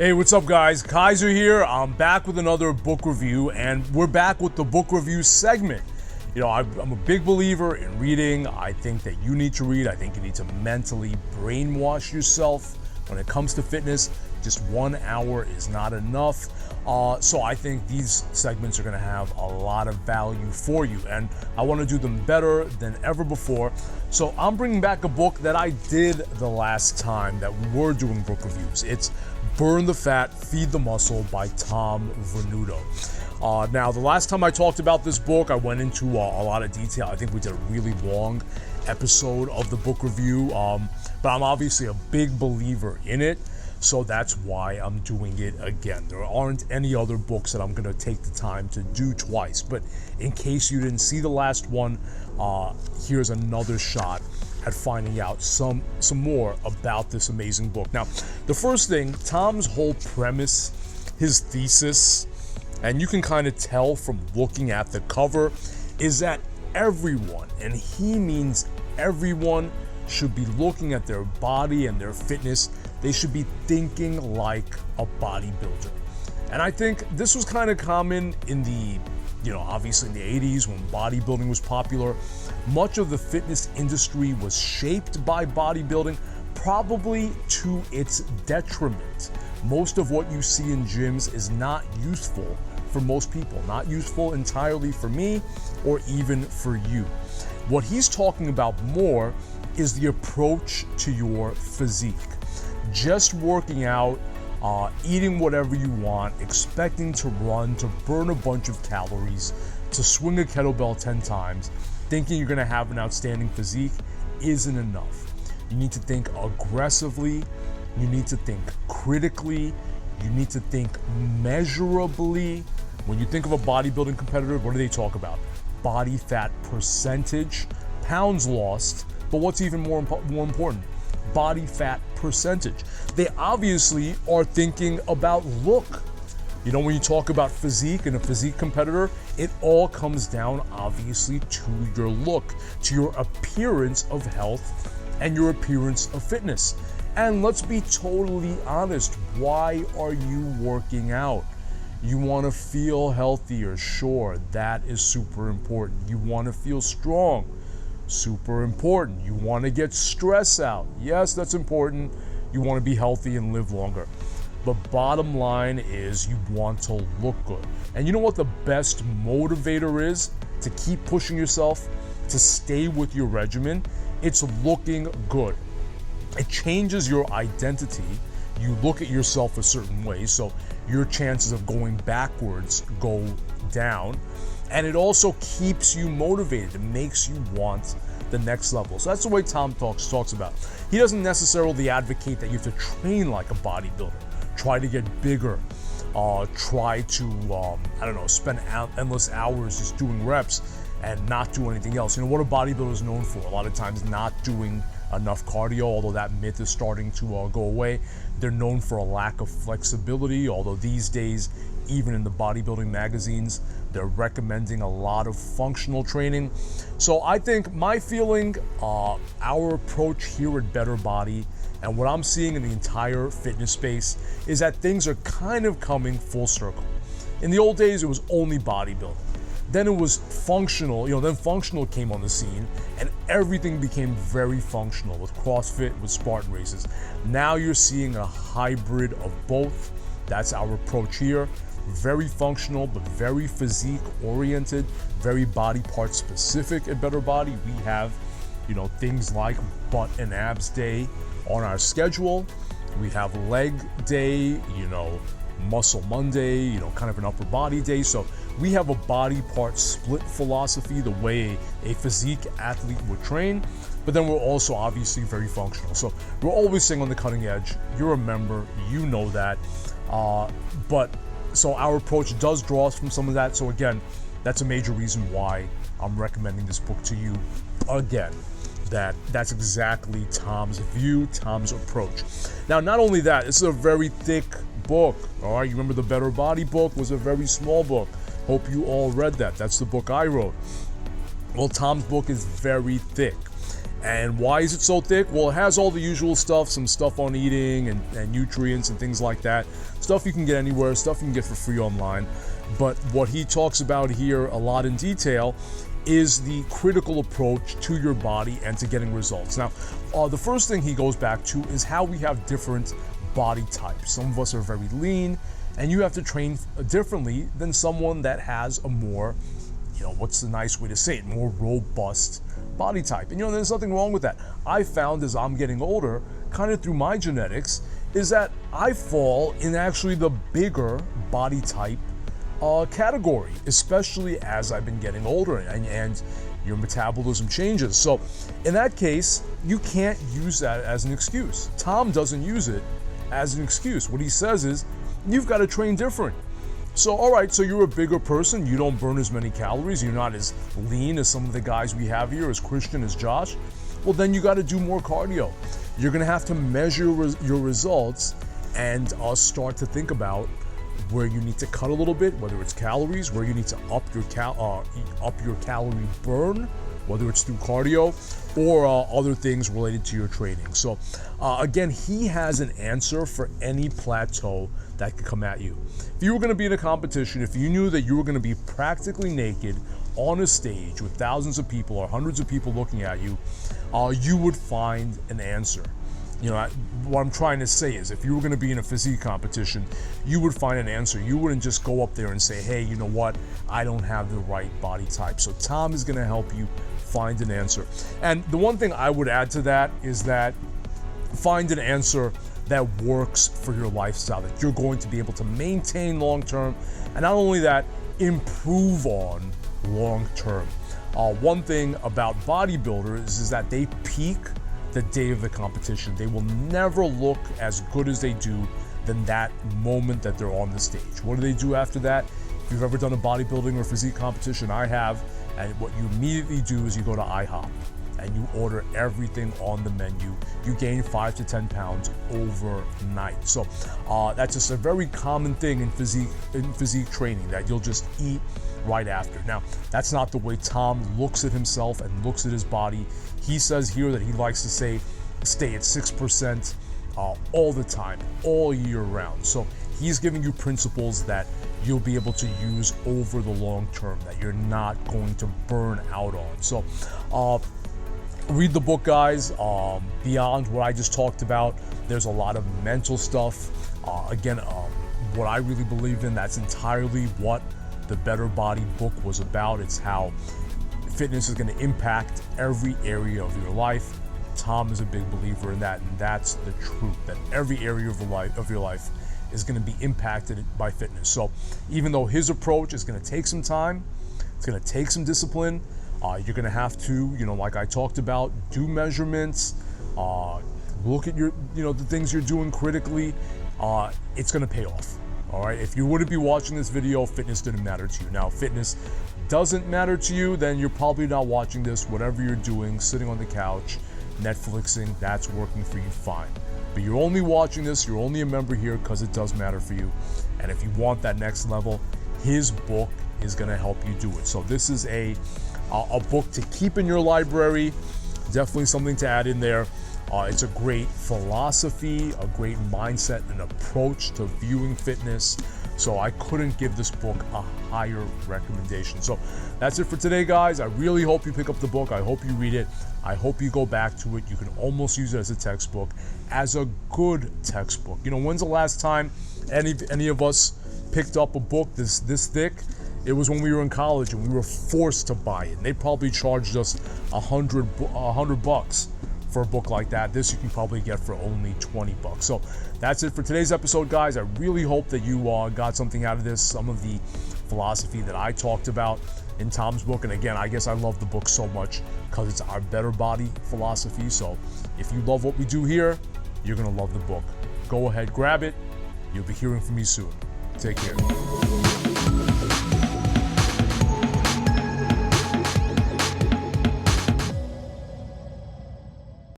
Hey, what's up guys? Kaiser here. I'm back with another book review, and we're back with the book review segment. You know, I'm a big believer in reading. I think that you need to read. I think you need to mentally brainwash yourself when it comes to fitness. Just 1 hour is not enough. So I think these segments are gonna have a lot of value for you, and I wanna do them better than ever before. So I'm bringing back a book that I did the last time that we were doing book reviews. It's Burn the Fat, Feed the Muscle by Tom Venuto. Now, the last time I talked about this book, I went into a lot of detail. I think we did a really long episode of the book review, but I'm obviously a big believer in it, so that's why I'm doing it again. There aren't any other books that I'm gonna take the time to do twice, but in case you didn't see the last one, here's another shot at finding out some more about this amazing book. Now, the first thing, Tom's whole premise, his thesis, and you can kind of tell from looking at the cover, is that everyone, and he means everyone, should be looking at their body and their fitness. They should be thinking like a bodybuilder. And I think this was kind of common in the, obviously in the 80s when bodybuilding was popular. Much of the fitness industry was shaped by bodybuilding, probably to its detriment. Most of what you see in gyms is not useful for most people, not useful entirely for me or even for you. What he's talking about more is the approach to your physique. Just working out, eating whatever you want, expecting to run, to burn a bunch of calories, to swing a kettlebell 10 times, thinking you're gonna have an outstanding physique isn't enough. You need to think aggressively, you need to think critically, you need to think measurably. When you think of a bodybuilding competitor, what do they talk about? Body fat percentage, pounds lost, but what's even more important? Body fat percentage. They obviously are thinking about look. When you talk about physique and a physique competitor, it all comes down obviously to your look, to your appearance of health and your appearance of fitness. And let's be totally honest, why are you working out? You want to feel healthier, sure, that is super important. You want to feel strong, super important. You want to get stress out, yes, that's important. You want to be healthy and live longer. But bottom line is you want to look good. And you know what the best motivator is to keep pushing yourself, to stay with your regimen? It's looking good. It changes your identity. You look at yourself a certain way, so your chances of going backwards go down. And it also keeps you motivated. It makes you want the next level. So that's the way Tom talks about. He doesn't necessarily advocate that you have to train like a bodybuilder. Try to get bigger, try to, spend endless hours just doing reps and not do anything else. What are bodybuilders known for? A lot of times not doing enough cardio, although that myth is starting to go away. They're known for a lack of flexibility, although these days, even in the bodybuilding magazines, they're recommending a lot of functional training. So I think my feeling, our approach here at Better Body, and what I'm seeing in the entire fitness space, is that things are kind of coming full circle. In the old days, it was only bodybuilding. Then it was functional, then functional came on the scene, and everything became very functional with CrossFit, with Spartan races. Now you're seeing a hybrid of both. That's our approach here. Very functional, but very physique oriented, very body part specific at Better Body. We have, things like butt and abs day on our schedule. We have leg day, muscle Monday, kind of an upper body day. So we have a body part split philosophy, the way a physique athlete would train, but then we're also obviously very functional. So we're always staying on the cutting edge. You're a member, you know that. So our approach does draw us from some of that. So again, that's a major reason why I'm recommending this book to you again. That's exactly Tom's view, Tom's approach. Now, not only that, this is a very thick book. All right, you remember the Better Body book was a very small book. Hope you all read that. That's the book I wrote. Well, Tom's book is very thick. And why is it so thick? Well, it has all the usual stuff, some stuff on eating and nutrients and things like that. Stuff you can get anywhere, stuff you can get for free online. But what he talks about here a lot in detail is the critical approach to your body and to getting results. Now, the first thing he goes back to is how we have different body types. Some of us are very lean, and you have to train differently than someone that has a more, what's the nice way to say it, more robust body type. And there's nothing wrong with that. I found as I'm getting older, kind of through my genetics, is that I fall in actually the bigger body type category, especially as I've been getting older and your metabolism changes. So in that case, you can't use that as an excuse. Tom doesn't use it as an excuse. What he says is, you've got to train different. So, all right, so you're a bigger person, you don't burn as many calories, you're not as lean as some of the guys we have here, as Christian, as Josh. Well, then you got to do more cardio. You're going to have to measure your results and start to think about where you need to cut a little bit, whether it's calories, where you need to up your calorie burn, whether it's through cardio or other things related to your training. So again, he has an answer for any plateau that could come at you. If you were going to be in a competition, if you knew that you were going to be practically naked on a stage with thousands of people or hundreds of people looking at you, you would find an answer. What I'm trying to say is, if you were going to be in a physique competition, you would find an answer. You wouldn't just go up there and say, hey, you know what, I don't have the right body type. So Tom is going to help you find an answer. And the one thing I would add to that is that find an answer that works for your lifestyle, that you're going to be able to maintain long term, and not only that, improve on long term. One thing about bodybuilders is that they peak the day of the competition. They will never look as good as they do than that moment that they're on the stage. What do they do after that? If you've ever done a bodybuilding or physique competition, I have, and what you immediately do is you go to IHOP and you order everything on the menu. You gain 5 to 10 pounds overnight. So that's just a very common thing in physique training, that you'll just eat right after. Now, that's not the way Tom looks at himself and looks at his body. He says here that he likes to stay at 6% all the time, all year round. So he's giving you principles that you'll be able to use over the long term, that you're not going to burn out on. So read the book, guys. Beyond what I just talked about, there's a lot of mental stuff. Again, what I really believe in, that's entirely what the Better Body book was about. It's how fitness is going to impact every area of your life. Tom is a big believer in that, and that's the truth, that every area of your life is going to be impacted by fitness. So even though his approach is going to take some time, it's going to take some discipline, you're going to have to, like I talked about, do measurements, look at the things you're doing critically. It's going to pay off. All right, if you wouldn't be watching this video, fitness didn't matter to you. Now, if fitness doesn't matter to you, then you're probably not watching this. Whatever you're doing, sitting on the couch, Netflixing, that's working for you fine. But you're only watching this, you're only a member here because it does matter for you. And if you want that next level, his book is going to help you do it. So this is a book to keep in your library. Definitely something to add in there. It's a great philosophy, a great mindset and approach to viewing fitness. So I couldn't give this book a higher recommendation. So that's it for today, guys. I really hope you pick up the book. I hope you read it. I hope you go back to it. You can almost use it as a textbook, as a good textbook. When's the last time any of us picked up a book this thick? It was when we were in college and we were forced to buy it. And they probably charged us $100 for a book like that. This you can probably get for only $20. So that's it for today's episode, guys. I really hope that you got something out of this, some of the philosophy that I talked about in Tom's book. And again, I guess I love the book so much because it's our Better Body philosophy. So if you love what we do here, you're gonna love the book. Go ahead, grab it. You'll be hearing from me soon. Take care.